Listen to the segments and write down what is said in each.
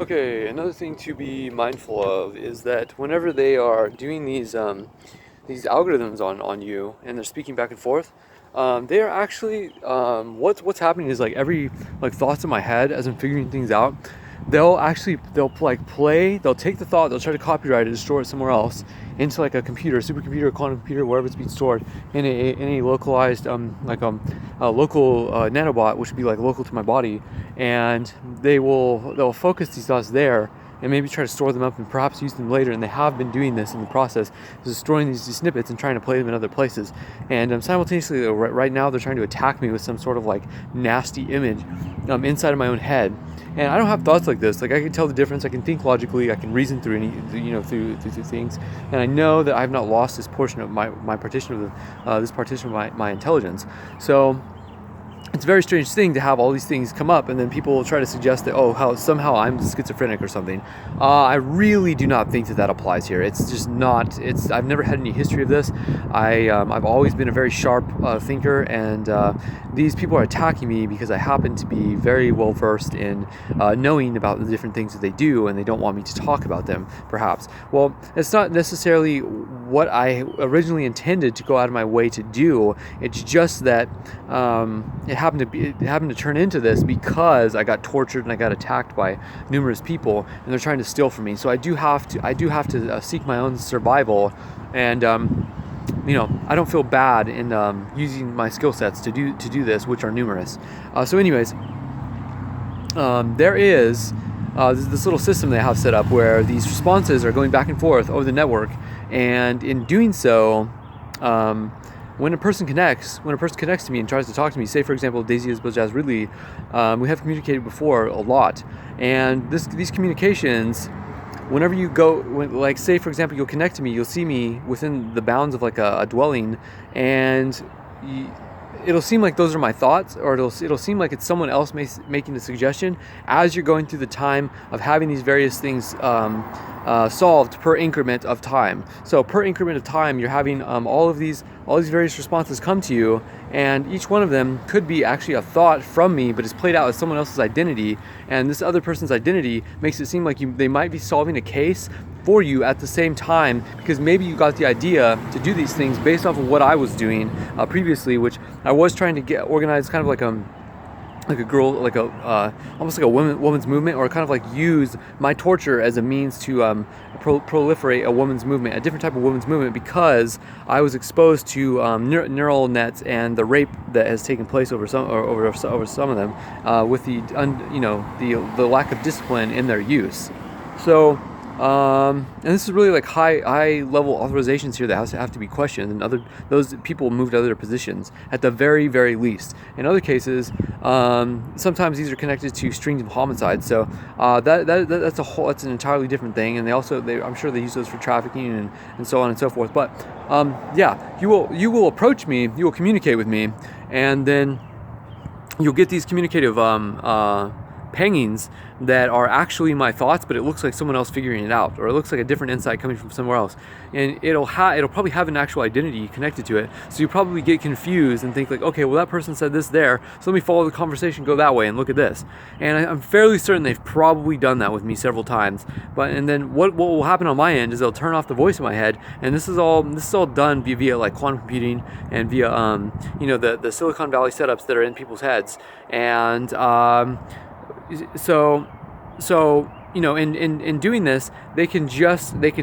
Okay, another thing to be mindful of is that whenever they are doing these algorithms on you and they're speaking back and forth, they are actually what's happening is like every like thoughts in my head as I'm figuring things out, they'll like play, they'll take the thought, they'll try to copyright it and store it somewhere else into like a computer, supercomputer, quantum computer, wherever it's being stored in a localized a local nanobot, which would be like local to my body, and they'll focus these thoughts there and maybe try to store them up and perhaps use them later. And they have been doing this in the process, just storing these snippets and trying to play them in other places. And simultaneously, right now, they're trying to attack me with some sort of like nasty image inside of my own head. And I don't have thoughts like this. Like I can tell the difference. I can think logically. I can reason through through things. And I know that I've not lost this portion of my partition of this partition of my intelligence. So it's a very strange thing to have all these things come up, and then people will try to suggest that, how somehow I'm schizophrenic or something. I really do not think that applies here. It's just not. I've never had any history of this. I've always been a very sharp thinker, and these people are attacking me because I happen to be very well versed in knowing about the different things that they do, and they don't want me to talk about them, perhaps. Well, it's not necessarily what I originally intended to go out of my way to do. It's just that it happened to turn into this because I got tortured and I got attacked by numerous people, and they're trying to steal from me. So I do have to seek my own survival, and I don't feel bad in using my skill sets to do this, which are numerous. So anyways, there is this little system they have set up where these responses are going back and forth over the network, and in doing so, when a person connects to me and tries to talk to me, say for example Daisy Isabel Jazz Ridley, we have communicated before a lot, and these communications, whenever you go, like say for example you'll connect to me, you'll see me within the bounds of like a dwelling, and it'll seem like those are my thoughts, or it'll seem like it's someone else making the suggestion as you're going through the time of having these various things solved per increment of time. So per increment of time, you're having all these various responses come to you, and each one of them could be actually a thought from me, but it's played out as someone else's identity, and this other person's identity makes it seem like they might be solving a case for you at the same time, because maybe you got the idea to do these things based off of what I was doing previously, which I was trying to get organized, kind of like a girl, like almost like a woman's movement, or kind of like use my torture as a means to proliferate a woman's movement, a different type of woman's movement, because I was exposed to neural nets and the rape that has taken place over some of them, with the lack of discipline in their use. So. And this is really like high level authorizations here that have to be questioned, and those people moved to other positions at the very, very least. In other cases, sometimes these are connected to strings of homicides. So that's an entirely different thing. And I'm sure they use those for trafficking and so on and so forth. But you will approach me, you will communicate with me, and then you'll get these communicative pangings that are actually my thoughts, but it looks like someone else figuring it out, or it looks like a different insight coming from somewhere else, and it'll probably have an actual identity connected to it. So you probably get confused and think like, okay, well that person said this there, so let me follow the conversation, go that way, and look at this. And I'm fairly certain they've probably done that with me several times. And then what will happen on my end is they'll turn off the voice in my head, and this is all done via like quantum computing and via the Silicon Valley setups that are in people's heads. And So in doing this, they can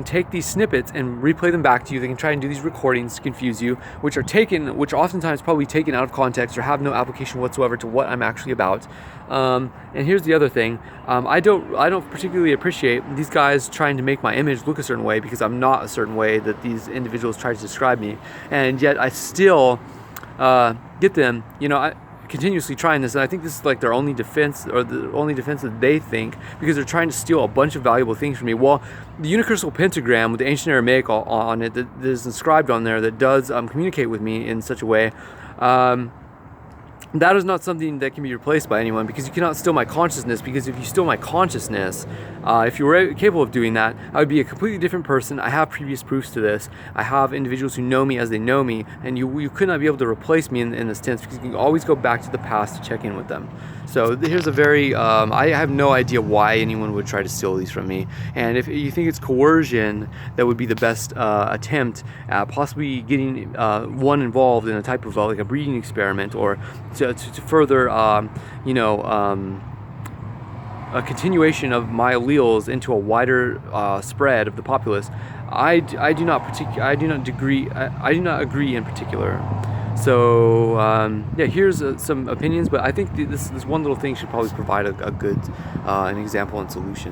take these snippets and replay them back to you. They can try and do these recordings to confuse you, which are oftentimes probably taken out of context or have no application whatsoever to what I'm actually about. And here's the other thing: I don't particularly appreciate these guys trying to make my image look a certain way, because I'm not a certain way that these individuals try to describe me, and yet I still get them. Continuously trying this, and I think this is like their only defense, or the only defense that they think, because they're trying to steal a bunch of valuable things from me. Well, the unicursal pentagram with the ancient Aramaic on it that is inscribed on there, that does communicate with me in such a way, that is not something that can be replaced by anyone, because you cannot steal my consciousness. Because if you steal my consciousness, if you were capable of doing that, I would be a completely different person. I have previous proofs to this. I have individuals who know me as they know me, and you could not be able to replace me in this sense, because you can always go back to the past to check in with them. So here's a very, I have no idea why anyone would try to steal these from me. And if you think it's coercion, that would be the best attempt at possibly getting one involved in a type of like a breeding experiment, or to further, a continuation of my alleles into a wider spread of the populace. I do not agree in particular. So yeah, here's some opinions, but I think this one little thing should probably provide a good an example and solution.